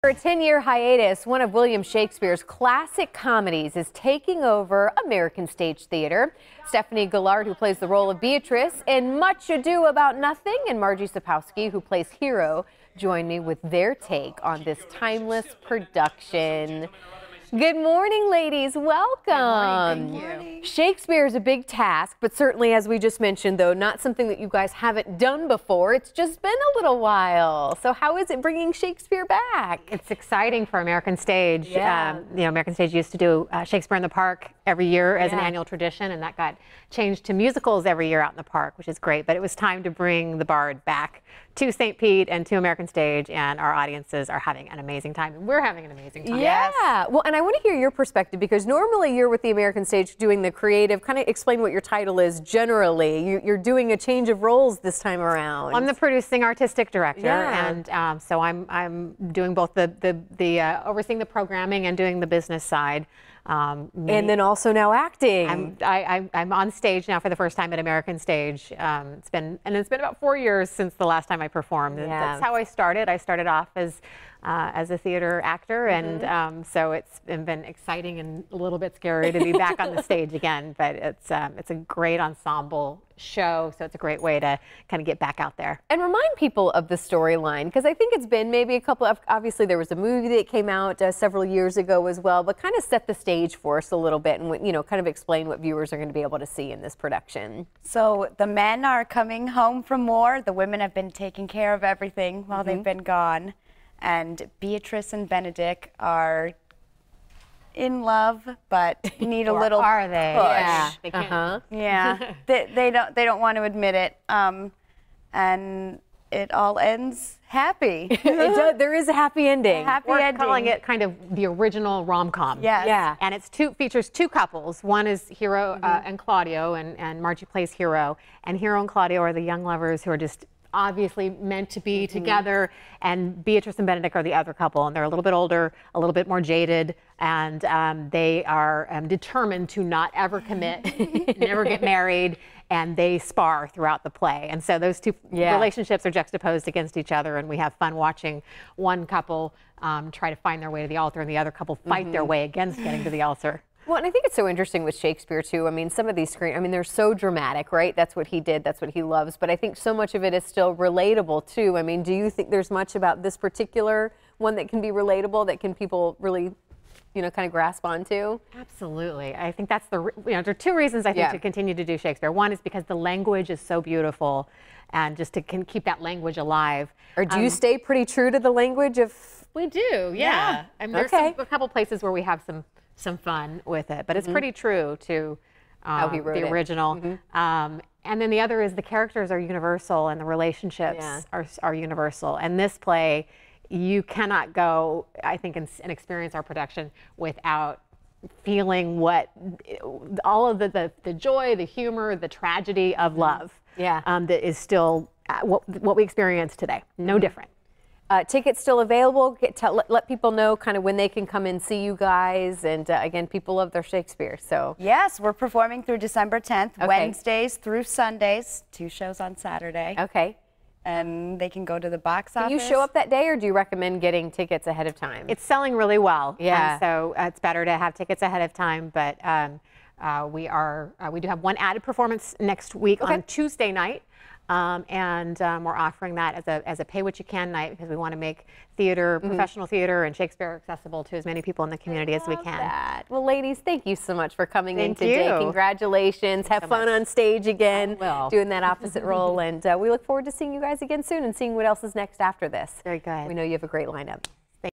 After a 10-year hiatus, one of William Shakespeare's classic comedies is taking over American stage theater. Stephanie Gillard, who plays the role of Beatrice in Much Ado About Nothing, and Margie Sapowski, who plays Hero, join me with their take on this timeless production. Good morning, ladies. Welcome. Good morning. Thank you. Shakespeare is a big task, but certainly, as we just mentioned, though, not something that you guys haven't done before. It's just been a little while. So how is it bringing Shakespeare back? It's exciting for American Stage. Yeah. American Stage used to do Shakespeare in the Park every year as an annual tradition, and that got changed to musicals every year out in the park, which is great. But it was time to bring the Bard back to St. Pete and to American Stage, and our audiences are having an amazing time, and we're having an amazing time. Yeah. Yes. Well, and I want to hear your perspective, because normally you're with the American Stage doing the creative. Kind of explain what your title is generally. You're doing a change of roles this time around. I'm the producing artistic director, Yeah. and so I'm doing both the overseeing the programming and doing the business side. And then also now acting. I'm on stage now for the first time at American Stage. It's been about 4 years since the last time I performed. And that's how I started. I started off as a theater actor, and so it's been exciting and a little bit scary to be back on the stage again. But it's a great ensemble show, so it's a great way to kind of get back out there. And remind people of the storyline, because I think it's been maybe a couple of, obviously there was a movie that came out several years ago as well, but kind of set the stage for us a little bit and, you know, kind of explain what viewers are going to be able to see in this production. So the men are coming home from war. The women have been taking care of everything while they've been gone. And Beatrice and Benedict are in love, but need a little are they? push. Yeah. Yeah. they don't want to admit it. And it all ends happy. It does, there is a happy ending. We're calling it kind of the original rom-com. Yes. Yeah. And it's features two couples. One is Hero and Claudio, and Margie plays Hero. And Hero and Claudio are the young lovers who are just obviously meant to be together, and Beatrice and Benedict are the other couple, and they're a little bit older, a little bit more jaded, and they are determined to not ever commit, never get married, and they spar throughout the play. And so those two relationships are juxtaposed against each other, and we have fun watching one couple try to find their way to the altar, and the other couple fight their way against getting to the altar. Well, and I think it's so interesting with Shakespeare, too. I mean, some of these they're so dramatic, right? That's what he did. That's what he loves. But I think so much of it is still relatable, too. I mean, do you think there's much about this particular one that can be relatable, that can people really, you know, kind of grasp onto? Absolutely. I think that's there are two reasons I think to continue to do Shakespeare. One is because the language is so beautiful, and just to keep that language alive. Or do you stay pretty true to the language of... We do, yeah. I mean, there's a couple places where we have some fun with it, but it's pretty true to how he wrote the original. And then the other is the characters are universal, and the relationships are universal. And this play, you cannot go, I think, and experience our production without feeling what all of the joy, the humor, the tragedy of love that is still what we experience today. No different. Tickets still available. Let people know kind of when they can come and see you guys. And again, people love their Shakespeare. So Yes, we're performing through December 10th, Wednesdays through Sundays, 2 shows on Saturday. Okay. And they can go to the box office. Do you show up that day, or do you recommend getting tickets ahead of time? It's selling really well. Yeah. And so it's better to have tickets ahead of time. But we do have one added performance next week on Tuesday night. And we're offering that as a pay-what-you-can night, because we want to make theater, professional theater, and Shakespeare accessible to as many people in the community as we can. Well, ladies, thank you so much for coming in Thank today. you. Congratulations. Have fun on stage again, doing that opposite role. And we look forward to seeing you guys again soon and seeing what else is next after this. Very good. We know you have a great lineup.